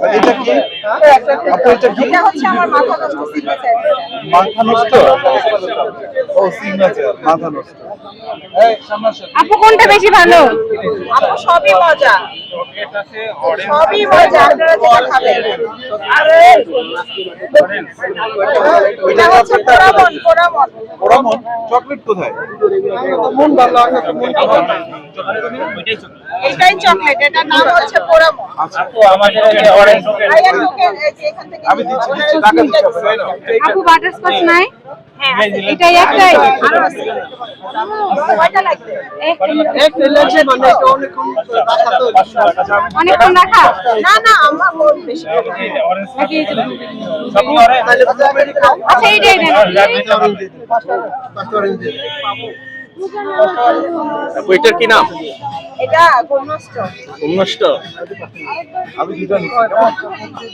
এটা কি এটা হচ্ছে আমার মাথা নষ্ট সিগনেচার মাথা নষ্ট ও সিগনেচার মাথা নষ্ট এই সমস্যা আপু কোনটা বেশি ভালো আপু সবই মজা সবই মজা আপনারা যেটা খাবেন আরে এটা হচ্ছে পোড়ামন পোড়ামন পোড়ামন চকলেট কোথায় মন ভালো লাগে মন এটাই চকলেট এটার নাম হচ্ছে পোড়ামন আচ্ছা তো আমাদের এই অরেঞ্জ এখান থেকে আমি দিচ্ছি টাকা দিচ্ছি আপু বাটারস্কচ নাই এটাই একটাই আরো আছে কয়টা লাগবে একটা লাগবে মানে অনেকক্ষণ রাখা তো অনেকক্ষণ রাখা না না আমরা বহুত বেশি আচ্ছা এইটাই দেন বইটার কি নাম এটা গোমনষ্ট উন্নষ্ট আমি দুটো নিচ্ছি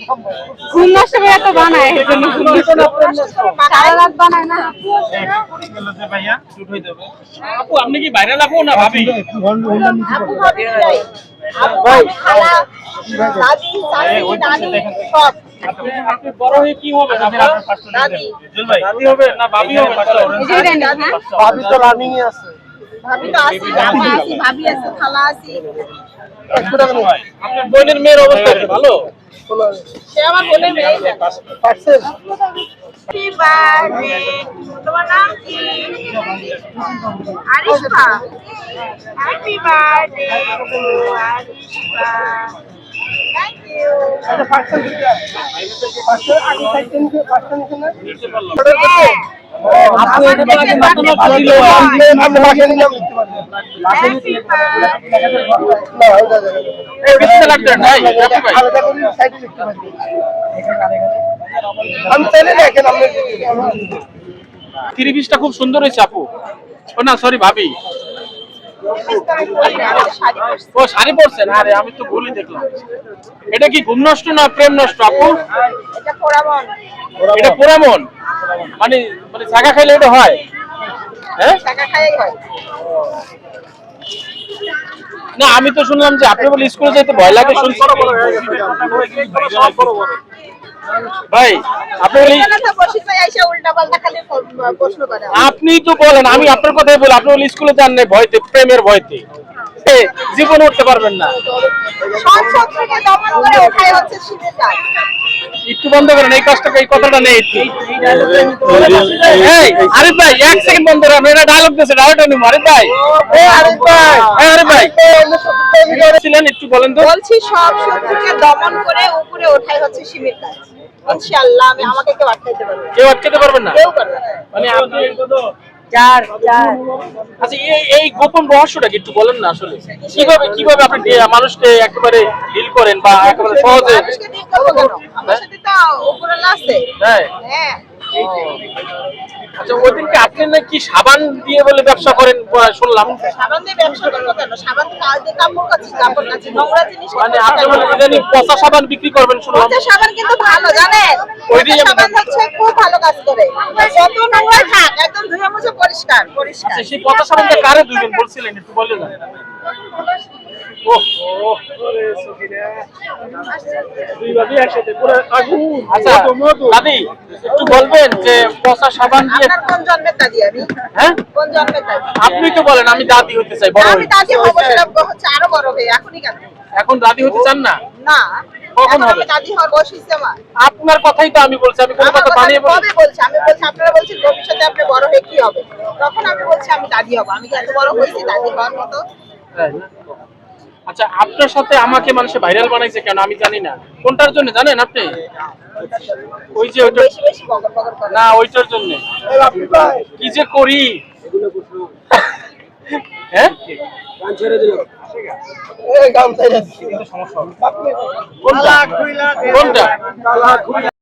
ঘুম নষ্ট করে তো বানায় এর জন্য সারা রাত বানায় না আপু আপনি কি বাইরে লাগবো না ভাবি আপু ভাবি নাই আপু ভাবি খালা দাদি চাচি নানি সব আপনি বড় হয়ে কি হবে দাদি দাদি হবে না ভাবি হবে এটাই দেন হ্যাঁ ভাবি তো রানিং এ আছে ভাবি তো আছে আপা আছে ভাবি আছে খালা আছে আপনার বোনের মেয়ের অবস্থা কি ভালো সে আমার বোনের মেয়ে পারছেন হ্যাপি বার্থডে তোমার নাম কি Arisha happy birthday Arisha thank you আচ্ছা পারছেন পারছেন আগে সাইকেল কে পারছেন কিনা আপনি এটা বলা কি মাত্র দিল আপনি ভাষা নিলাম লিখতে পারবেন এই বিস্তার লাগবে ভাই আলাদা করে সাইকেল লিখতে পারবেন আমি চলে দেখেন আপনি ত্রিভিশটা খুব সুন্দর হয়েছে আপু ও না সরি ভাবি ও শাড়ি পরছেন আরে আমি তো ভুলই দেখলাম এটা কি ঘুম নষ্ট না প্রেম নষ্ট আপু এটা পোড়ামন এটা পোড়ামন মানে মানে ছাগা খাইলে এটা হয় হ্যাঁ টাকা খাই হয় না আমি তো শুনলাম যে আপনি বলে স্কুলে যেতে ভয় লাগে শুনছি ভাই আপনি বলি আপনি তো বলেন আমি আপনার কথাই বলি আপনি বলে স্কুলে যান না ভয়তে প্রেমের ভয়তে জীবন উঠতে পারবেন না একটু বন্ধ করেন এই কাজটা এই কথাটা নেই আরে ভাই এক সেকেন্ড বন্ধ করেন এটা ডায়লগ দিয়েছে ডায়লগটা নিব আরে ভাই আরে ভাই ছিলেন একটু বলেন তো বলছি সব শত্রুকে দমন করে উপরে ওঠাই হচ্ছে শিবের কাজ ইনশাআল্লাহ আমি আমাকে কেউ আটকাইতে পারবে না কেউ আটকাতে পারবেন না কেউ পারবে না মানে আপনি চার আচ্ছা এই গোপন রহস্যটা কি একটু বলেন না আসলে কিভাবে আপনি মানুষকে একেবারে ডিল করেন বা একেবারে সহজে মানুষকে ডিল করব কেন আমার সাথে তো উপরওয়ালা আছে হ্যাঁ হ্যাঁ আচ্ছা ওইদিনকে আপনি নাকি সাবান দিয়ে বলে ব্যবসা করেন শুনলাম সাবান দিয়ে ব্যবসা করব কেন সাবান দিয়ে কাজ দিয়ে কাপড় কাচি নোংরা জিনিস মানে আপনি বলে ইদানিং পচা সাবান বিক্রি করবেন শুনলাম পচা সাবান কিন্তু ভালো জানেন পচা সাবান হচ্ছে খুব ভালো কাজ করে যত নোংরা থাক একদম ধুয়ে মুছে পরিষ্কার আচ্ছা সেই পচা সাবানটা কারে ধুইবেন বলছিলেন একটু বলেন না আচ্ছা দাদি একটু বলবেন যে পচা সাবান দিয়ে কোন জন্মের দাদি আমি হ্যাঁ কোন জন্মের দাদি আপনি তো বলেন আমি দাদি হতে চাই বড় আমি দাদি হব সেটা হচ্ছে আরো বড় হয়ে এখনই কেন এখন দাদি হতে চান না না কখন হবে আমি দাদি হওয়ার বয়স হইছে আমার আপনার কথাই তো আমি বলছি আমি কোন কথা বানিয়ে বলি বলছি আমি বলছি আপনারা বলছেন ভবিষ্যতে আপনি বড় হয়ে কি হবে তখন আমি বলছি আমি দাদি হব আমি কি এত বড় হইছি দাদি হওয়ার মতো আচ্ছা আপনার সাথে আমাকে মানুষে ভাইরাল বানাইছে কেন আমি জানি না কোনটার জন্য জানেন আপনি ওই যে ওইটা না ওইটার জন্য কি যে করি হ্যাঁ কোনটা কোনটা